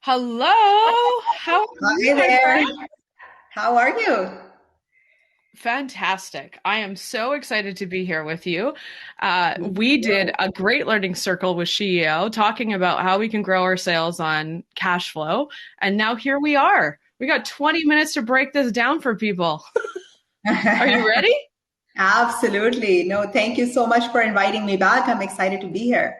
Hello. How are you, Hi my there. friend? How are you? Fantastic. I am so excited to be here with you. Me We did too. a great learning circle with SheEO talking about how we can grow our sales on cash flow. And now here we are. We got 20 minutes to break this down for people. Are you ready? Absolutely. No, thank you so much for inviting me back. I'm excited to be here.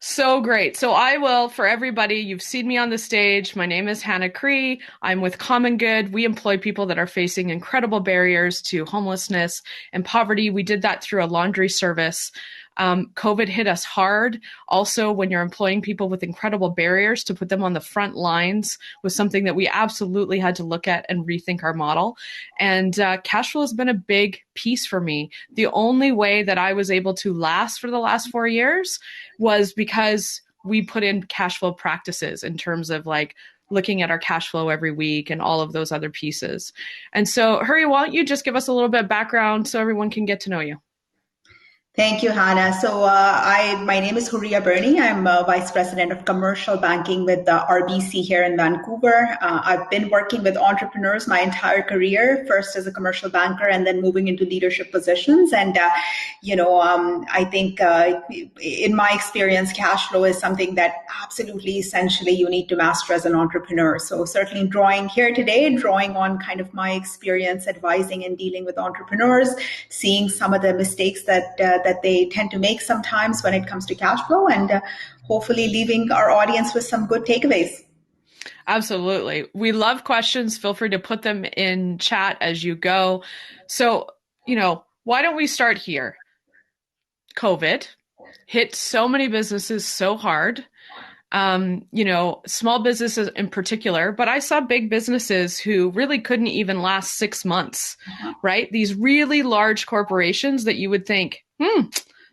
So great. So I will, for everybody, you've seen me on the stage. My name is Hannah Cree. I'm with Common Good. We employ people that are facing incredible barriers to homelessness and poverty. We did that through a laundry service. COVID hit us hard. Also, when you're employing people with incredible barriers, to put them on the front lines was something that we absolutely had to look at and rethink our model. And cash flow has been a big piece for me. The only way that I was able to last for the last 4 years was because we put in cash flow practices in terms of like looking at our cash flow every week and all of those other pieces. And so, Hurry, why don't you just give us a little bit of background so everyone can get to know you? Thank you, Hannah. My name is Hurriya Burney. I'm Vice President of Commercial Banking with the RBC here in Vancouver. I've been working with entrepreneurs my entire career, first as a commercial banker and then moving into leadership positions. I think in my experience, cash flow is something that absolutely essentially you need to master as an entrepreneur. So certainly drawing here today, drawing on kind of my experience advising and dealing with entrepreneurs, seeing some of the mistakes that they tend to make sometimes when it comes to cash flow, and hopefully leaving our audience with some good takeaways. Absolutely. We love questions. Feel free to put them in chat as you go. So, why don't we start here? COVID hit so many businesses so hard. Small businesses in particular, but I saw big businesses who really couldn't even last 6 months, right? These really large corporations that you would think,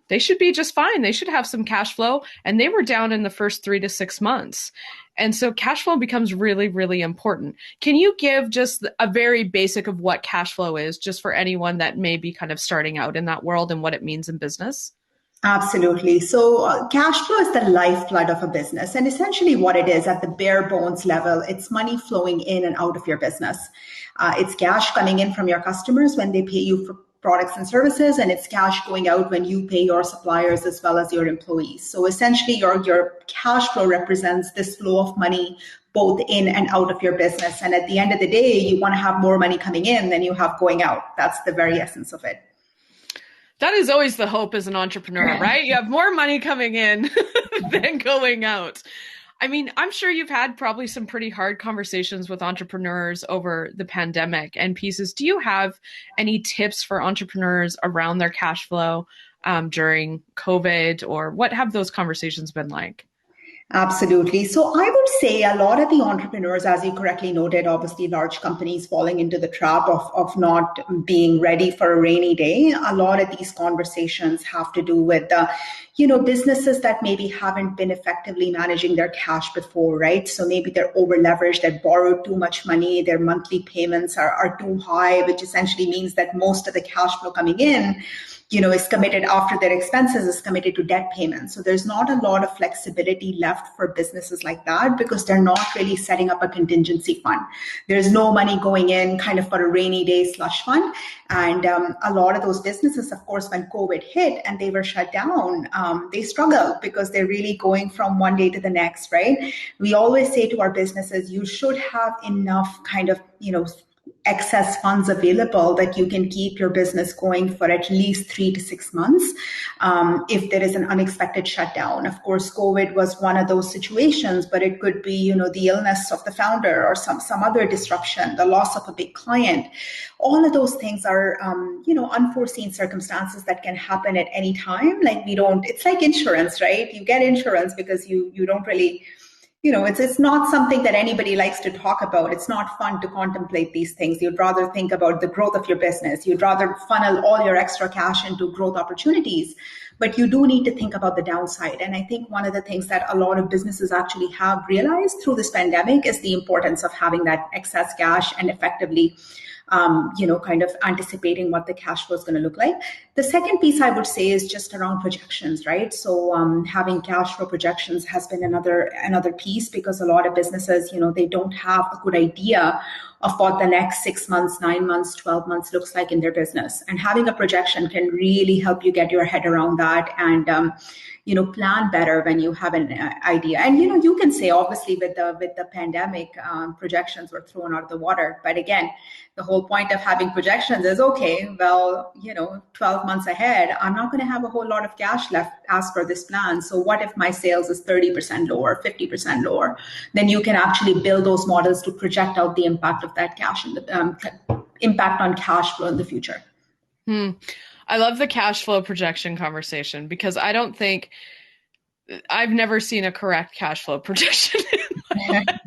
they should be just fine. They should have some cash flow. And they were down in the first 3 to 6 months. And so cash flow becomes really, really important. Can you give just a very basic of what cash flow is, just for anyone that may be kind of starting out in that world and what it means in business? Absolutely. Cash flow is the lifeblood of a business. And essentially, what it is at the bare bones level, it's money flowing in and out of your business. It's cash coming in from your customers when they pay you for products and services, and it's cash going out when you pay your suppliers as well as your employees. So essentially, your cash flow represents this flow of money both in and out of your business. And at the end of the day, you want to have more money coming in than you have going out. That's the very essence of it. That is always the hope as an entrepreneur, right? You have more money coming in than going out. I mean, I'm sure you've had probably some pretty hard conversations with entrepreneurs over the pandemic and pieces. Do you have any tips for entrepreneurs around their cash flow during COVID, or what have those conversations been like? Absolutely. So I would say a lot of the entrepreneurs, as you correctly noted, obviously large companies falling into the trap of not being ready for a rainy day. A lot of these conversations have to do with businesses that maybe haven't been effectively managing their cash before, right? So maybe they're over leveraged, they borrowed too much money, their monthly payments are too high, which essentially means that most of the cash flow coming in is committed after their expenses is committed to debt payments. So there's not a lot of flexibility left for businesses like that because they're not really setting up a contingency fund. There's no money going in kind of for a rainy day slush fund. And a lot of those businesses, of course, when COVID hit and they were shut down, they struggled because they're really going from one day to the next, right? We always say to our businesses, you should have enough kind of, excess funds available that you can keep your business going for at least 3 to 6 months if there is an unexpected shutdown. Of course, COVID was one of those situations, but it could be, the illness of the founder or some other disruption, the loss of a big client. All of those things are, unforeseen circumstances that can happen at any time. It's like insurance, right? You get insurance because you don't really it's not something that anybody likes to talk about. It's not fun to contemplate these things. You'd rather think about the growth of your business. You'd rather funnel all your extra cash into growth opportunities. But you do need to think about the downside. And I think one of the things that a lot of businesses actually have realized through this pandemic is the importance of having that excess cash and effectively kind of anticipating what the cash flow is going to look like. The second piece I would say is just around projections, right? So having cash flow projections has been another piece, because a lot of businesses, they don't have a good idea of what the next 6 months, 9 months, 12 months looks like in their business. And having a projection can really help you get your head around that and plan better when you have an idea. And you can say, obviously, with the pandemic, projections were thrown out of the water. But again, the whole point of having projections is, okay, well, 12 months ahead, I'm not going to have a whole lot of cash left as per this plan. So what if my sales is 30% lower, 50% lower? Then you can actually build those models to project out the impact of that cash and the impact on cash flow in the future. I love the cash flow projection conversation, because I've never seen a correct cash flow projection in my life,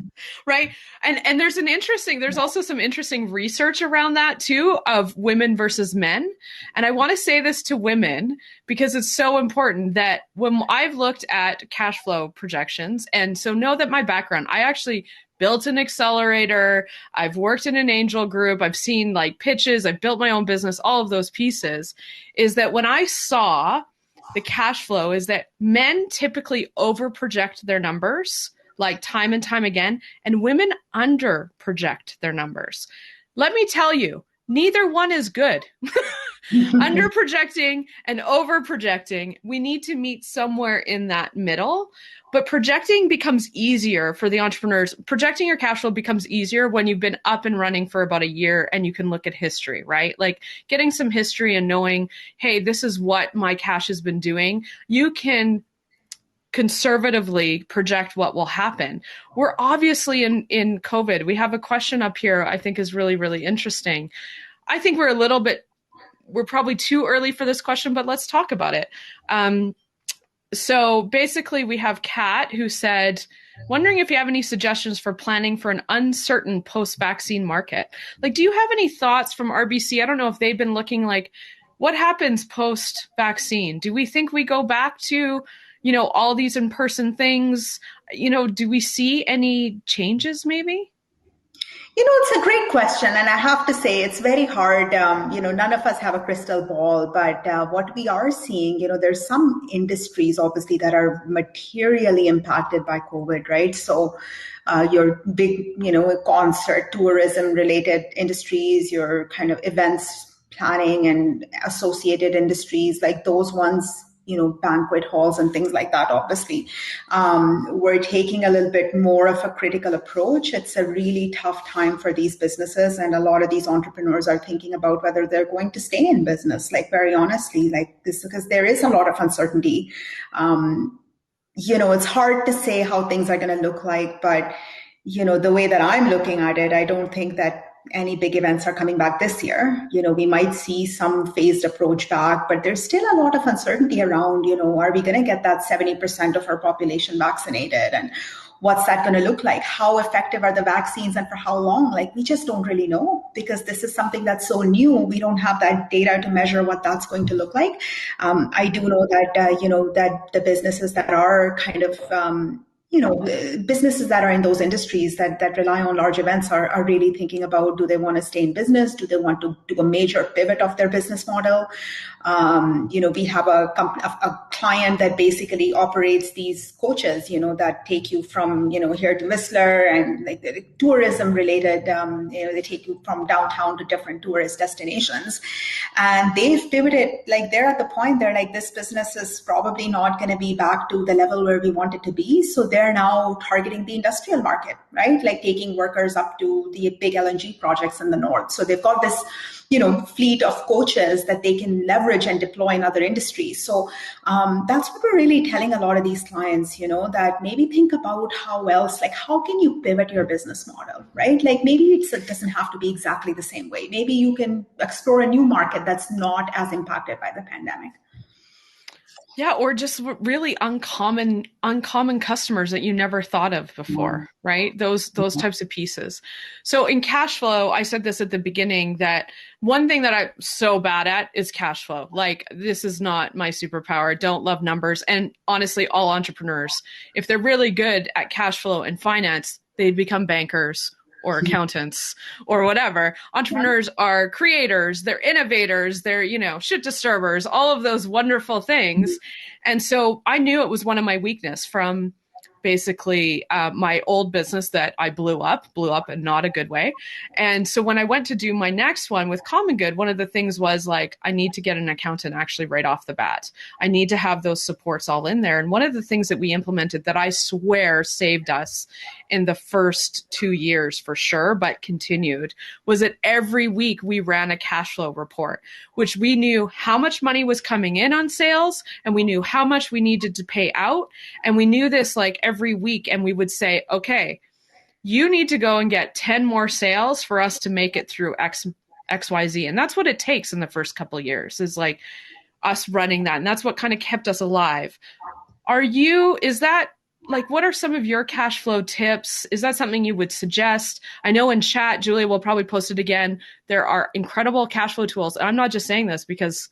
right? And there's also some interesting research around that too, of women versus men. And I want to say this to women because it's so important that when I've looked at cash flow projections, and so know that my background, I actually built an accelerator, I've worked in an angel group, I've seen like pitches, I've built my own business, all of those pieces, is that when I saw the cash flow, is that men typically over project their numbers like time and time again, and women under project their numbers. Let me tell you, neither one is good. Under projecting and over projecting, we need to meet somewhere in that middle. But projecting becomes easier for the entrepreneurs. Projecting your cash flow becomes easier when you've been up and running for about a year and you can look at history, right? Like getting some history and knowing, hey, this is what my cash has been doing. You can conservatively project what will happen. We're obviously in COVID. We have a question up here I think is really, really interesting. I think we're probably too early for this question, but let's talk about it. So basically we have Kat who said, wondering if you have any suggestions for planning for an uncertain post-vaccine market. Like, do you have any thoughts from RBC? I don't know if they've been looking like, what happens post-vaccine? Do we think we go back to, all these in-person things? Do we see any changes maybe? It's a great question. And I have to say, it's very hard. None of us have a crystal ball, but what we are seeing, there's some industries, obviously, that are materially impacted by COVID, right? So your big, concert, tourism related industries, your kind of events planning and associated industries, like those ones, banquet halls and things like that, obviously, we're taking a little bit more of a critical approach. It's a really tough time for these businesses. And a lot of these entrepreneurs are thinking about whether they're going to stay in business, like very honestly, like this, because there is a lot of uncertainty. It's hard to say how things are going to look like, but, the way that I'm looking at it, I don't think that any big events are coming back this year. We might see some phased approach back, but there's still a lot of uncertainty around, are we going to get that 70% of our population vaccinated? And what's that going to look like? How effective are the vaccines and for how long? Like, we just don't really know, because this is something that's so new. We don't have that data to measure what that's going to look like. I do know that, that the businesses that are kind of, businesses that are in those industries that rely on large events are really thinking about, do they want to stay in business? Do they want to do a major pivot of their business model? We have a client that basically operates these coaches, that take you from, here to Whistler, and like the tourism related, they take you from downtown to different tourist destinations. And they've pivoted, like they're at the point, they're like, this business is probably not going to be back to the level where we want it to be. So they're now targeting the industrial market, right? Like taking workers up to the big LNG projects in the north. So they've got this, fleet of coaches that they can leverage and deploy in other industries. So that's what we're really telling a lot of these clients, that maybe think about how else, like how can you pivot your business model, right? Like maybe it doesn't have to be exactly the same way. Maybe you can explore a new market that's not as impacted by the pandemic. Yeah, or just really uncommon customers that you never thought of before, right? Those types of pieces. So in cash flow, I said this at the beginning, that one thing that I'm so bad at is cash flow. Like, this is not my superpower. Don't love numbers. And honestly, all entrepreneurs, if they're really good at cash flow and finance, they'd become bankers or accountants or whatever. Entrepreneurs are creators, they're innovators, they're, shit disturbers, all of those wonderful things. And so I knew it was one of my weakness from basically my old business that I blew up in not a good way. And so when I went to do my next one with Common Good, one of the things was like, I need to get an accountant actually right off the bat. I need to have those supports all in there. And one of the things that we implemented that I swear saved us in the first 2 years for sure, but continued, was that every week we ran a cash flow report, which we knew how much money was coming in on sales and we knew how much we needed to pay out. And we knew this like every week. And we would say, okay, you need to go and get 10 more sales for us to make it through XYZ. And that's what it takes in the first couple of years, is like us running that. And that's what kind of kept us alive. Is that like, what are some of your cash flow tips? Is that something you would suggest? I know in chat, Julia will probably post it again. There are incredible cash flow tools. And I'm not just saying this because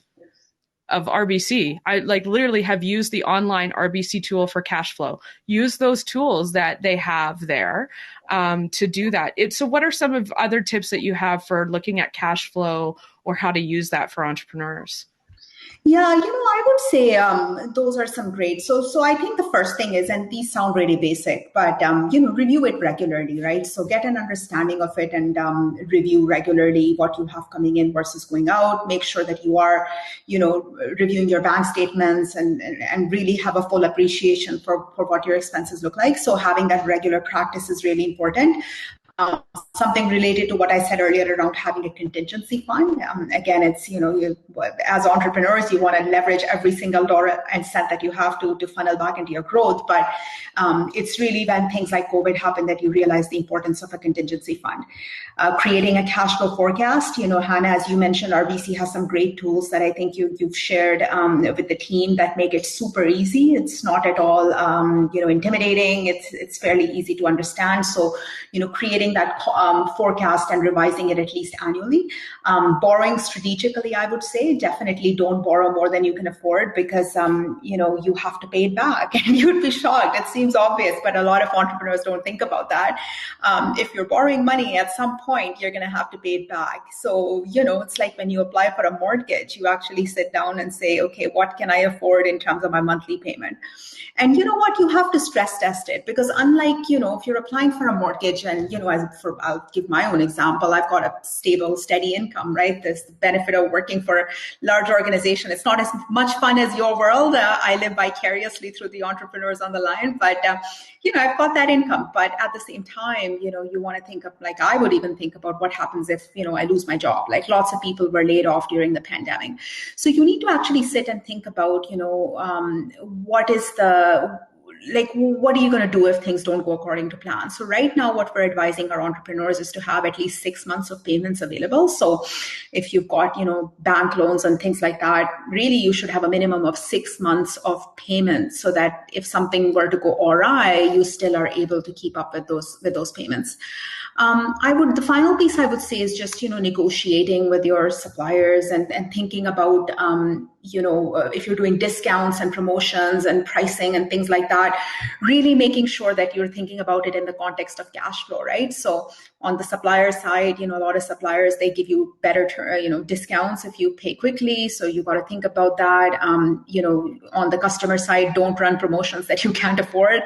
of RBC. I like literally have used the online RBC tool for cash flow. Use those tools that they have there to do that. So what are some of other tips that you have for looking at cash flow or how to use that for entrepreneurs? Yeah, I would say those are some great. So I think the first thing is, and these sound really basic, but review it regularly, right? So get an understanding of it and review regularly what you have coming in versus going out. Make sure that you are, reviewing your bank statements and really have a full appreciation for what your expenses look like. So having that regular practice is really important. Something related to what I said earlier around having a contingency fund. Again, it's, as entrepreneurs, you want to leverage every single dollar and cent that you have to funnel back into your growth. But it's really when things like COVID happen that you realize the importance of a contingency fund. Creating a cash flow forecast. Hannah, as you mentioned, RBC has some great tools that I think you've shared with the team that make it super easy. It's not at all, intimidating. It's fairly easy to understand. So, creating that forecast and revising it at least annually. Borrowing strategically, I would say, definitely don't borrow more than you can afford because, you have to pay it back. And you'd be shocked. It seems obvious, but a lot of entrepreneurs don't think about that. If you're borrowing money, at some point, you're going to have to pay it back. So, it's like when you apply for a mortgage, you actually sit down and say, okay, what can I afford in terms of my monthly payment? And you know what? You have to stress test it because unlike, if you're applying for a mortgage and, I'll give my own example. I've got a stable, steady income, right? There's the benefit of working for a large organization. It's not as much fun as your world. I live vicariously through the entrepreneurs on the line, but, I've got that income. But at the same time, you want to think of, like, I would even think about what happens if, I lose my job. Like lots of people were laid off during the pandemic. So you need to actually sit and think about, what are you going to do if things don't go according to plan? So right now, what we're advising our entrepreneurs is to have at least 6 months of payments available. So if you've got, bank loans and things like that, really you should have a minimum of 6 months of payments so that if something were to go awry, you still are able to keep up with those payments. The final piece I would say is just, negotiating with your suppliers and thinking about, if you're doing discounts and promotions and pricing and things like that, really making sure that you're thinking about it in the context of cash flow, right? So on the supplier side, a lot of suppliers, they give you better, discounts if you pay quickly. So you got to think about that. On the customer side, don't run promotions that you can't afford.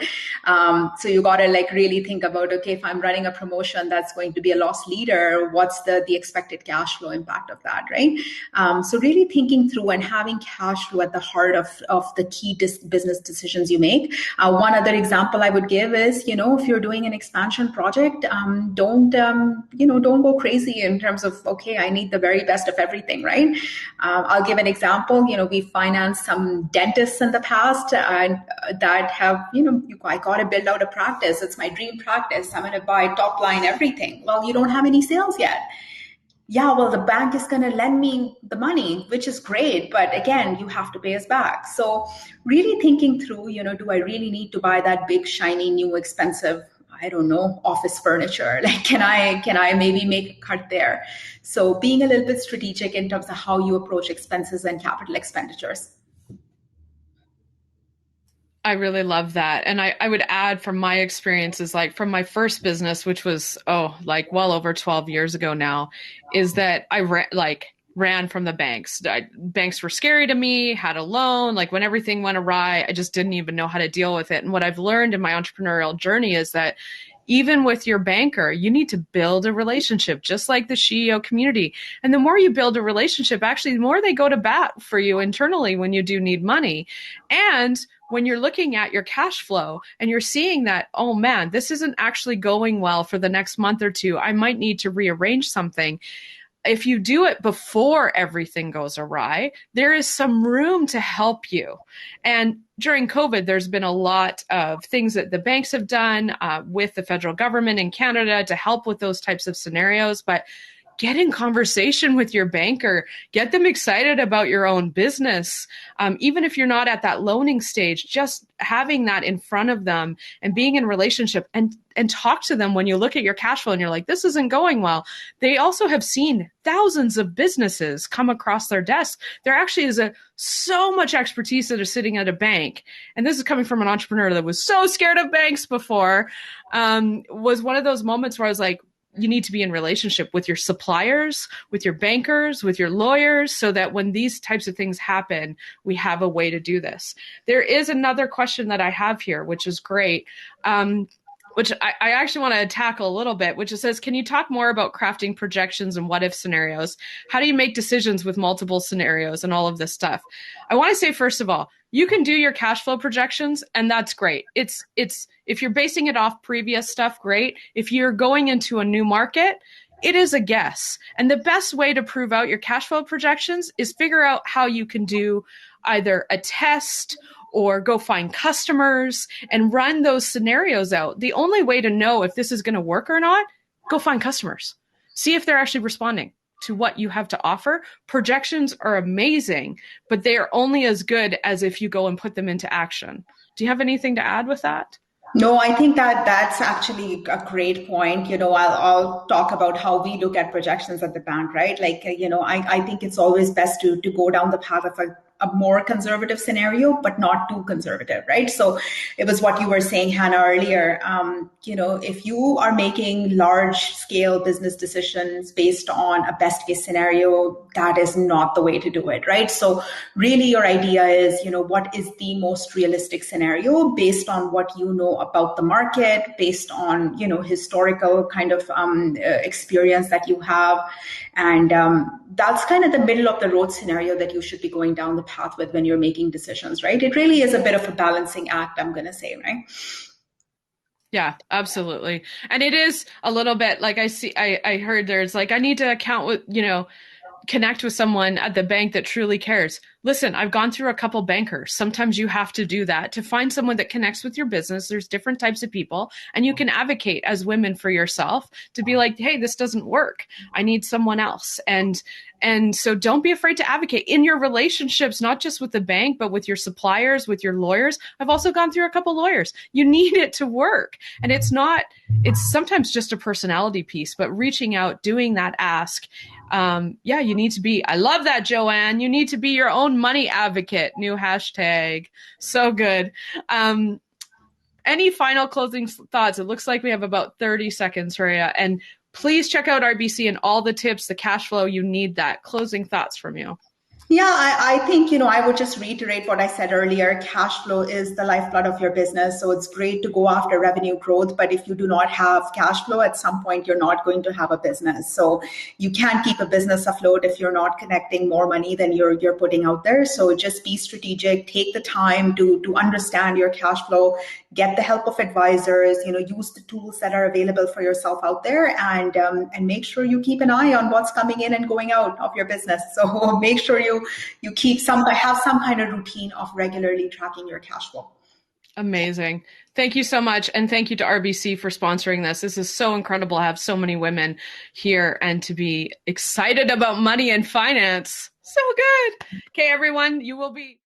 So you got to really think about, okay, if I'm running a promotion that's going to be a loss leader, what's the expected cash flow impact of that, right? So really thinking through and having cash flow at the heart of the key business decisions you make. One other example I would give is, if you're doing an expansion project, don't go crazy in terms of, okay, I need the very best of everything, right? I'll give an example. We financed some dentists in the past and that have, I got to build out a practice. It's my dream practice. I'm going to buy top line everything. Well, you don't have any sales yet. Yeah, well, the bank is going to lend me the money, which is great. But again, you have to pay us back. So really thinking through, do I really need to buy that big, shiny, new, expensive, I don't know, office furniture? Like, can I maybe make a cut there? So being a little bit strategic in terms of how you approach expenses and capital expenditures. I really love that. And I would add from my experiences, like from my first business, which was, like well over 12 years ago now, is that ran from the banks. Banks were scary to me, had a loan, like when everything went awry, I just didn't even know how to deal with it. And what I've learned in my entrepreneurial journey is that even with your banker, you need to build a relationship, just like the SheEO community. And the more you build a relationship, actually, the more they go to bat for you internally when you do need money. And when you're looking at your cash flow and you're seeing that, oh man, this isn't actually going well for the next month or two, I might need to rearrange something. If you do it before everything goes awry, there is some room to help you. And during COVID, there's been a lot of things that the banks have done with the federal government in Canada to help with those types of scenarios. But get in conversation with your banker, get them excited about your own business. Even if you're not at that loaning stage, just having that in front of them and being in relationship and talk to them when you look at your cash flow and you're like, this isn't going well. They also have seen thousands of businesses come across their desk. There actually is so much expertise that are sitting at a bank. And this is coming from an entrepreneur that was so scared of banks before, was one of those moments where I was like, you need to be in relationship with your suppliers, with your bankers, with your lawyers, so that when these types of things happen, we have a way to do this. There is another question that I have here, which is great, which I actually want to tackle a little bit, which it says, can you talk more about crafting projections and what if scenarios? How do you make decisions with multiple scenarios and all of this stuff? I want to say, first of all, you can do your cash flow projections, and that's great. It's if you're basing it off previous stuff, great. If you're going into a new market, it is a guess. And the best way to prove out your cash flow projections is figure out how you can do either a test or go find customers and run those scenarios out. The only way to know if this is going to work or not, go find customers. See if they're actually responding to what you have to offer. Projections are amazing, but they are only as good as if you go and put them into action. Do you have anything to add with that? No, I think that that's actually a great point. I'll talk about how we look at projections at the bank, right? I think it's always best to go down the path of a more conservative scenario, but not too conservative, right? So it was what you were saying, Hannah, earlier. If you are making large scale business decisions based on a best case scenario, that is not the way to do it, right? So really your idea is, what is the most realistic scenario based on what you know about the market, based on, historical kind of experience that you have. And that's kind of the middle of the road scenario that you should be going down the path with when you're making decisions, right? It really is a bit of a balancing act, I'm going to say, right? Yeah, absolutely. And it is a little bit like I heard there's like, I need to account with, connect with someone at the bank that truly cares. Listen, I've gone through a couple bankers. Sometimes you have to do that to find someone that connects with your business. There's different types of people, and you can advocate as women for yourself to be like, hey, this doesn't work. I need someone else. And so don't be afraid to advocate in your relationships, not just with the bank, but with your suppliers, with your lawyers. I've also gone through a couple lawyers. You need it to work. And it's sometimes just a personality piece, but reaching out, doing that ask. You need to be, I love that, Joanne. You need to be your own money advocate. New hashtag. So good. Any final closing thoughts? It looks like we have about 30 seconds, Hurriya. And please check out RBC and all the tips, the cash flow. You need that. Closing thoughts from you. Yeah, I think, I would just reiterate what I said earlier. Cash flow is the lifeblood of your business. So it's great to go after revenue growth. But if you do not have cash flow, at some point, you're not going to have a business. So you can't keep a business afloat if you're not connecting more money than you're putting out there. So just be strategic, take the time to understand your cash flow, get the help of advisors, use the tools that are available for yourself out there, and make sure you keep an eye on what's coming in and going out of your business. So make sure you have some kind of routine of regularly tracking your cash flow. Amazing. Thank you so much. And thank you to RBC for sponsoring this. This is so incredible to have so many women here and to be excited about money and finance. So good. Okay, everyone, you will be